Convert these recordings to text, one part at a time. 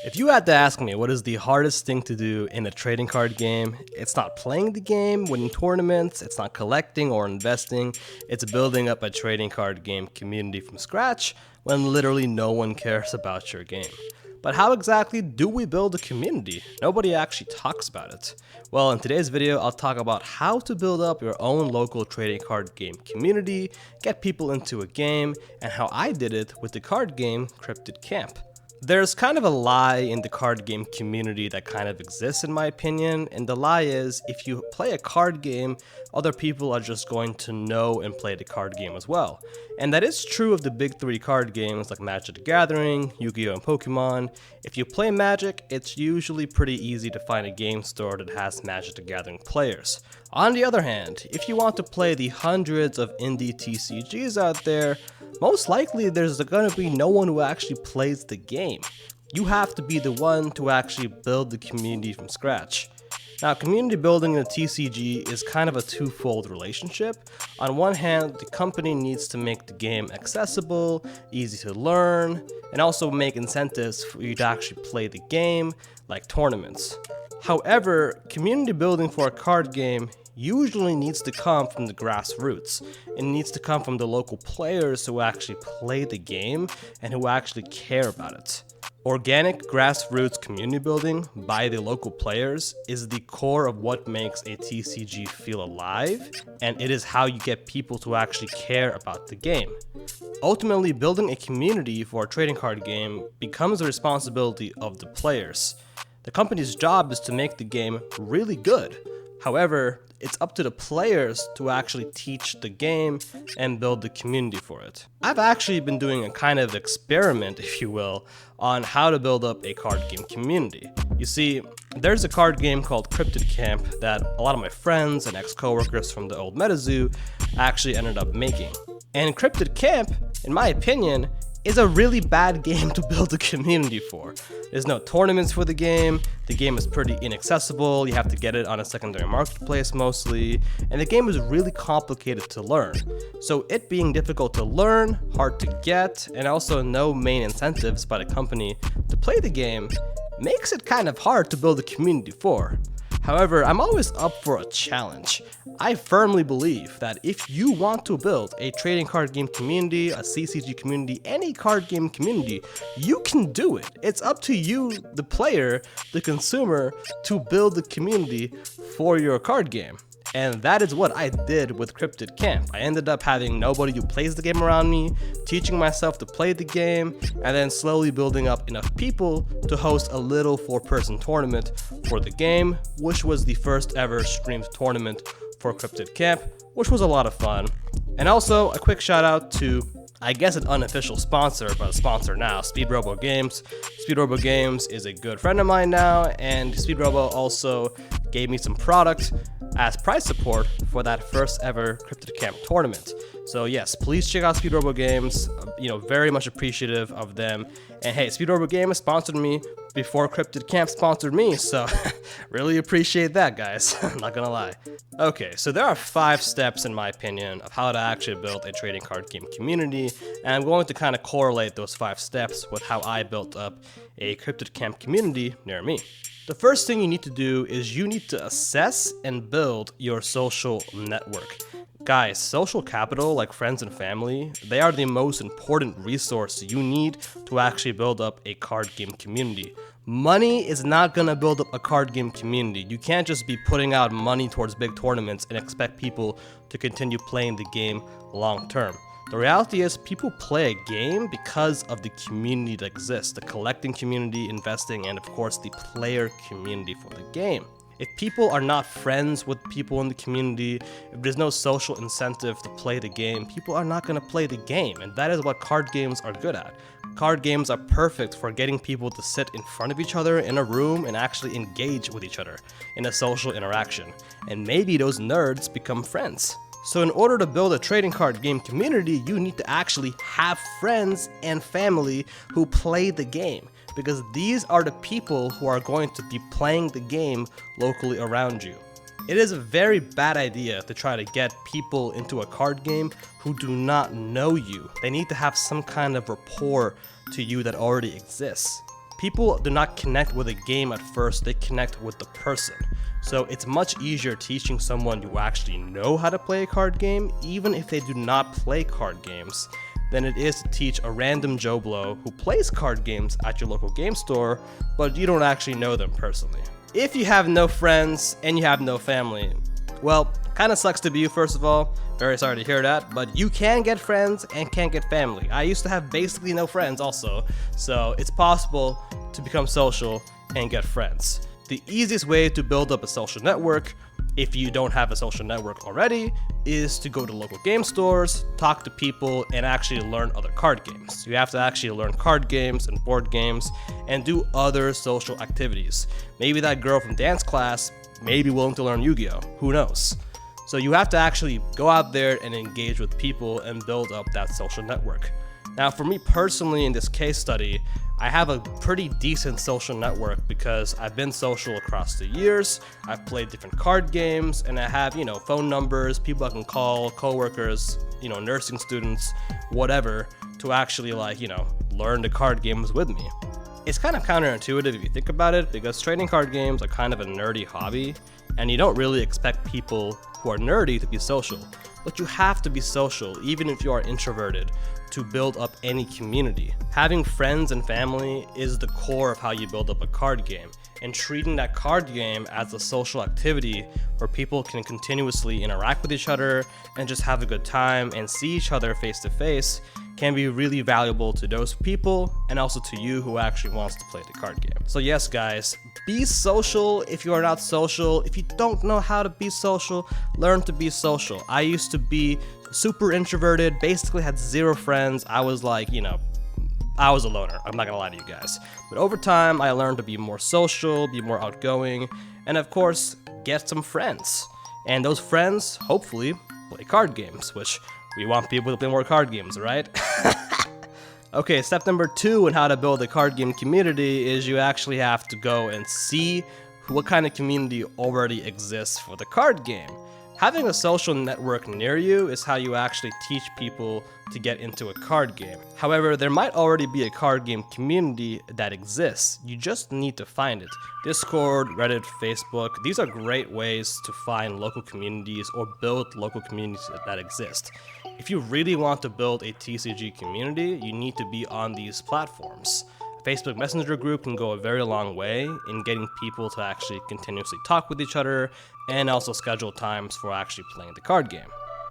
If you had to ask me what is the hardest thing to do in a trading card game, it's not playing the game, winning tournaments, it's not collecting or investing, it's building up a trading card game community from scratch when literally no one cares about your game. But how exactly do we build a community? Nobody actually talks about it. Well, in today's video, I'll talk about how to build up your own local trading card game community, get people into a game, and how I did it with the card game Cryptid Camp. There's kind of a lie in the card game community that kind of exists in my opinion, and the lie is if you play a card game, other people are just going to know and play the card game as well. And that is true of the big three card games like Magic the Gathering, Yu-Gi-Oh! And Pokemon. If you play Magic, it's usually pretty easy to find a game store that has Magic the Gathering players. On the other hand, if you want to play the hundreds of indie TCGs out there, most likely there's going to be no one who actually plays the game. You have to be the one to actually build the community from scratch. Now, community building in a TCG is kind of a twofold relationship. On one hand, the company needs to make the game accessible, easy to learn, and also make incentives for you to actually play the game, like tournaments. However, community building for a card game usually needs to come from the grassroots. It needs to come from the local players who actually play the game and who actually care about it. Organic grassroots community building by the local players is the core of what makes a TCG feel alive, and it is how you get people to actually care about the game. Ultimately, building a community for a trading card game becomes the responsibility of the players. The company's job is to make the game really good. However, it's up to the players to actually teach the game and build the community for it. I've actually been doing a kind of experiment, if you will, on how to build up a card game community. You see, there's a card game called Cryptid Camp that a lot of my friends and ex-coworkers from the old MetaZoo actually ended up making. And Cryptid Camp, in my opinion, is a really bad game to build a community for. There's no tournaments for the game is pretty inaccessible, you have to get it on a secondary marketplace mostly, and the game is really complicated to learn. So it being difficult to learn, hard to get, and also no main incentives by the company to play the game makes it kind of hard to build a community for. However, I'm always up for a challenge. I firmly believe that if you want to build a trading card game community, a CCG community, any card game community, you can do it. It's up to you, the player, the consumer, to build the community for your card game. And that is what I did with Cryptid Camp. I ended up having nobody who plays the game around me, teaching myself to play the game, and then slowly building up enough people to host a little 4-person tournament for the game, which was the first ever streamed tournament for Cryptid Camp, which was a lot of fun. And also, a quick shout out to, I guess, an unofficial sponsor, but a sponsor now, Speedrobo Games. Speedrobo Games is a good friend of mine now, and Speedrobo also gave me some product as prize support for that first ever Cryptid Camp tournament. So yes, please check out Speedrobo Games, very much appreciative of them. And hey, Speedrobo Games sponsored me before Cryptid Camp sponsored me, so really appreciate that, guys. I'm not gonna lie. Okay, so there are 5 steps in my opinion of how to actually build a trading card game community, and I'm going to kind of correlate those 5 steps with how I built up a Cryptid Camp community near me. The first thing you need to do is you need to assess and build your social network. Guys, social capital, like friends and family, they are the most important resource you need to actually build up a card game community. Money is not gonna build up a card game community. You can't just be putting out money towards big tournaments and expect people to continue playing the game long term. The reality is people play a game because of the community that exists, the collecting community, investing, and of course the player community for the game. If people are not friends with people in the community, if there's no social incentive to play the game, people are not going to play the game, and that is what card games are good at. Card games are perfect for getting people to sit in front of each other in a room and actually engage with each other in a social interaction, and maybe those nerds become friends. So in order to build a trading card game community, you need to actually have friends and family who play the game, because these are the people who are going to be playing the game locally around you. It is a very bad idea to try to get people into a card game who do not know you. They need to have some kind of rapport to you that already exists. People do not connect with a game at first, they connect with the person. So it's much easier teaching someone who actually know how to play a card game, even if they do not play card games, than it is to teach a random Joe Blow who plays card games at your local game store, but you don't actually know them personally. If you have no friends and you have no family, well, kinda sucks to be you first of all, very sorry to hear that, but you can get friends and can get family. I used to have basically no friends also, so it's possible to become social and get friends. The easiest way to build up a social network, if you don't have a social network already, is to go to local game stores, talk to people, and actually learn other card games. You have to actually learn card games and board games and do other social activities. Maybe that girl from dance class may be willing to learn Yu-Gi-Oh! Who knows? So you have to actually go out there and engage with people and build up that social network. Now, for me personally in this case study, I have a pretty decent social network because I've been social across the years, I've played different card games, and I have, phone numbers, people I can call, coworkers, nursing students, whatever, to actually learn the card games with me. It's kind of counterintuitive if you think about it, because trading card games are kind of a nerdy hobby, and you don't really expect people who are nerdy to be social. But you have to be social, even if you are introverted, to build up any community. Having friends and family is the core of how you build up a card game, and treating that card game as a social activity where people can continuously interact with each other and just have a good time and see each other face to face can be really valuable to those people and also to you who actually wants to play the card game. So yes guys, be social if you are not social. If you don't know how to be social, learn to be social. I used to be super introverted, basically had zero friends. I was I was a loner, I'm not gonna lie to you guys. But over time, I learned to be more social, be more outgoing, and of course, get some friends. And those friends, hopefully, play card games, which we want people to play more card games, right? Okay, step number 2 in how to build a card game community is you actually have to go and see what kind of community already exists for the card game. Having a social network near you is how you actually teach people to get into a card game. However, there might already be a card game community that exists. You just need to find it. Discord, Reddit, Facebook, these are great ways to find local communities or build local communities that exist. If you really want to build a TCG community, you need to be on these platforms. Facebook Messenger group can go a very long way in getting people to actually continuously talk with each other and also schedule times for actually playing the card game.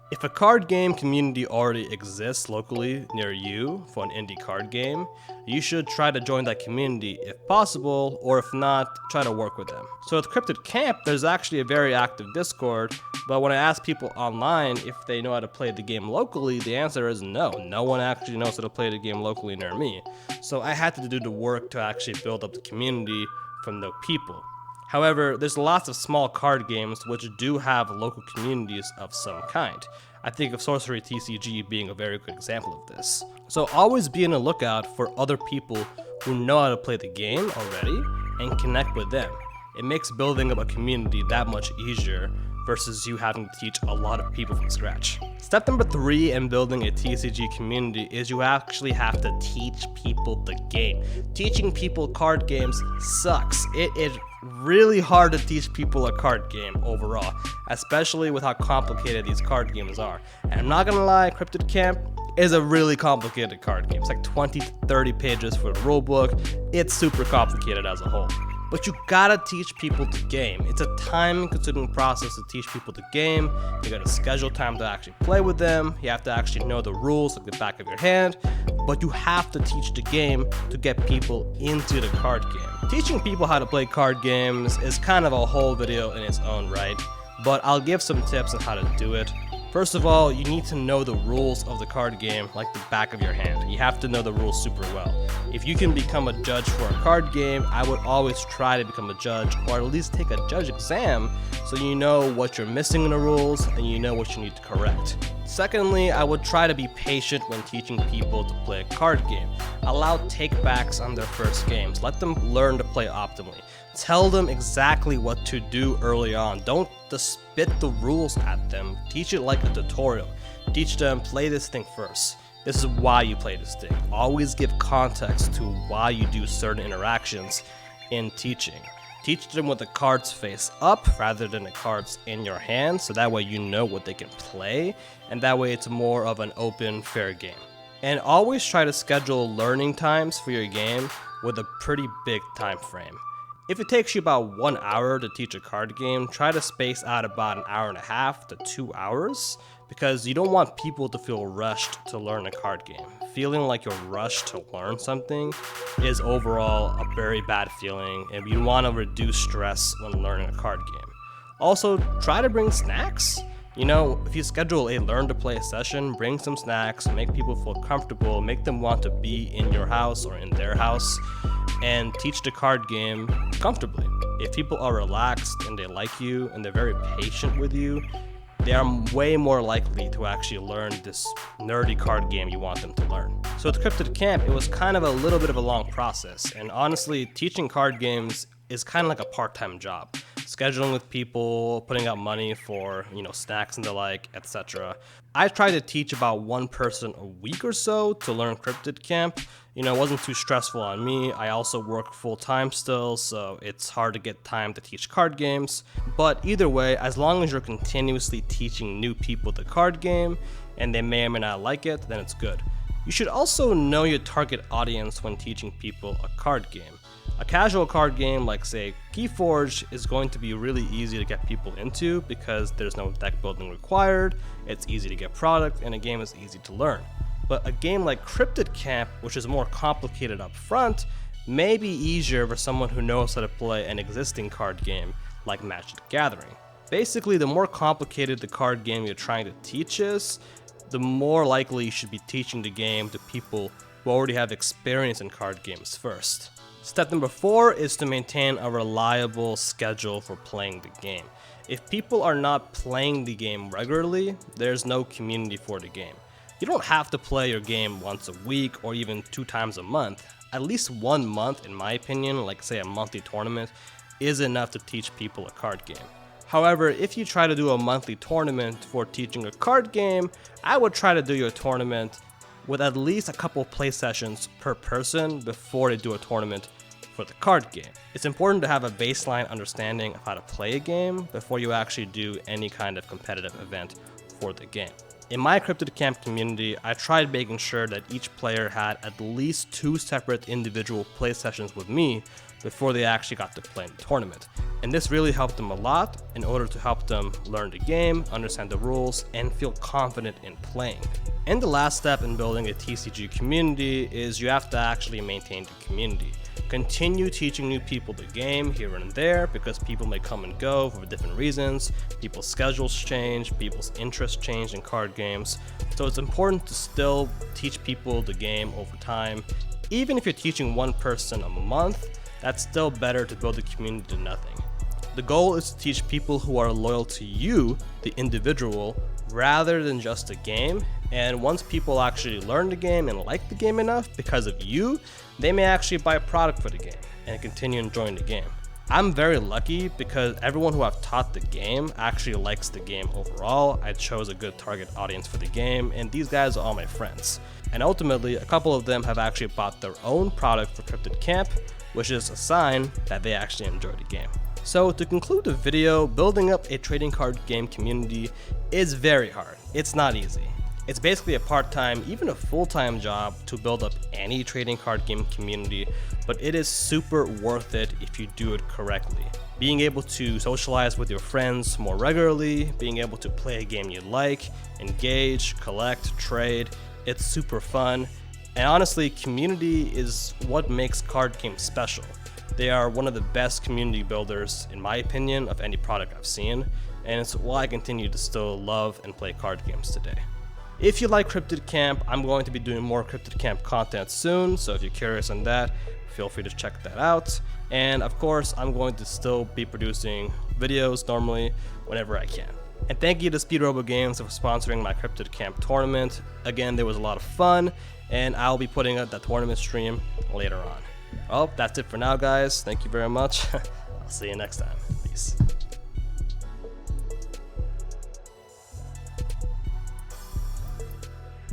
If a card game community already exists locally near you for an indie card game, you should try to join that community if possible, or if not, try to work with them. So with Cryptid Camp, there's actually a very active Discord, but when I ask people online if they know how to play the game locally, the answer is no. No one actually knows how to play the game locally near me. So I had to do the work to actually build up the community from the people. However, there's lots of small card games which do have local communities of some kind. I think of Sorcery TCG being a very good example of this. So always be on the lookout for other people who know how to play the game already and connect with them. It makes building up a community that much easier versus you having to teach a lot of people from scratch. Step number 3 in building a TCG community is you actually have to teach people the game. Teaching people card games sucks. It is really hard to teach people a card game overall, especially with how complicated these card games are. And I'm not gonna lie, Cryptid Camp is a really complicated card game. It's like 20 to 30 pages for the rulebook. It's super complicated as a whole. But you gotta teach people the game. It's a time-consuming process to teach people the game. You gotta schedule time to actually play with them. You have to actually know the rules like the back of your hand. But you have to teach the game to get people into the card game. Teaching people how to play card games is kind of a whole video in its own right, but I'll give some tips on how to do it. First of all, you need to know the rules of the card game like the back of your hand. You have to know the rules super well. If you can become a judge for a card game, I would always try to become a judge, or at least take a judge exam so you know what you're missing in the rules and you know what you need to correct. Secondly, I would try to be patient when teaching people to play a card game. Allow take-backs on their first games. Let them learn to play optimally. Tell them exactly what to do early on. Don't just spit the rules at them. Teach it like a tutorial. Teach them, play this thing first. This is why you play this thing. Always give context to why you do certain interactions in teaching. Teach them with the cards face up rather than the cards in your hand, so that way you know what they can play, and that way it's more of an open, fair game. And always try to schedule learning times for your game with a pretty big time frame. If it takes you about 1 hour to teach a card game, try to space out about 1.5 hours to 2 hours, because you don't want people to feel rushed to learn a card game. Feeling like you're rushed to learn something is overall a very bad feeling, and you want to reduce stress when learning a card game. Also, try to bring snacks. You know, if you schedule a learn to play session, bring some snacks, make people feel comfortable, make them want to be in your house or in their house, and teach the card game comfortably. If people are relaxed and they like you and they're very patient with you, they are way more likely to actually learn this nerdy card game you want them to learn. So at the Cryptid Camp, it was kind of a little bit of a long process, and honestly, teaching card games is kind of like a part-time job. Scheduling with people, putting out money for, snacks and the like, etc. I try to teach about one person a week or so to learn Cryptid Camp. It wasn't too stressful on me. I also work full-time still, so it's hard to get time to teach card games. But either way, as long as you're continuously teaching new people the card game, and they may or may not like it, then it's good. You should also know your target audience when teaching people a card game. A casual card game like, say, Keyforge is going to be really easy to get people into because there's no deck building required, it's easy to get product, and the game is easy to learn. But a game like Cryptid Camp, which is more complicated up front, may be easier for someone who knows how to play an existing card game like Magic the Gathering. Basically, the more complicated the card game you're trying to teach is, the more likely you should be teaching the game to people who already have experience in card games first. Step number 4 is to maintain a reliable schedule for playing the game. If people are not playing the game regularly, there's no community for the game. You don't have to play your game once a week or even 2 times a month. At least 1 month, in my opinion, like say a monthly tournament, is enough to teach people a card game. However, if you try to do a monthly tournament for teaching a card game, I would try to do your tournament with at least a couple play sessions per person before they do a tournament for the card game. It's important to have a baseline understanding of how to play a game before you actually do any kind of competitive event for the game. In my Cryptid Camp community, I tried making sure that each player had at least 2 separate individual play sessions with me before they actually got to play in the tournament. And this really helped them a lot in order to help them learn the game, understand the rules, and feel confident in playing. And the last step in building a TCG community is you have to actually maintain the community. Continue teaching new people the game here and there because people may come and go for different reasons. People's schedules change, people's interests change in card games. So it's important to still teach people the game over time. Even if you're teaching one person a month, that's still better to build a community than nothing. The goal is to teach people who are loyal to you, the individual, rather than just the game. And once people actually learn the game and like the game enough because of you, they may actually buy a product for the game and continue enjoying the game. I'm very lucky because everyone who I've taught the game actually likes the game overall. I chose a good target audience for the game, and these guys are all my friends. And ultimately, a couple of them have actually bought their own product for Cryptid Camp, which is a sign that they actually enjoy the game. So to conclude the video, building up a trading card game community is very hard. It's not easy. It's basically a part-time, even a full-time job to build up any trading card game community, but it is super worth it if you do it correctly. Being able to socialize with your friends more regularly, being able to play a game you like, engage, collect, trade, it's super fun. And honestly, community is what makes card games special. They are one of the best community builders, in my opinion, of any product I've seen, and it's why I continue to still love and play card games today. If you like Cryptid Camp, I'm going to be doing more Cryptid Camp content soon, so if you're curious on that, feel free to check that out. And of course, I'm going to still be producing videos normally whenever I can. And thank you to Speedrobo Games for sponsoring my Cryptid Camp tournament. Again, there was a lot of fun, and I'll be putting up that tournament stream later on. Well, that's it for now, guys. Thank you very much. I'll see you next time. Peace.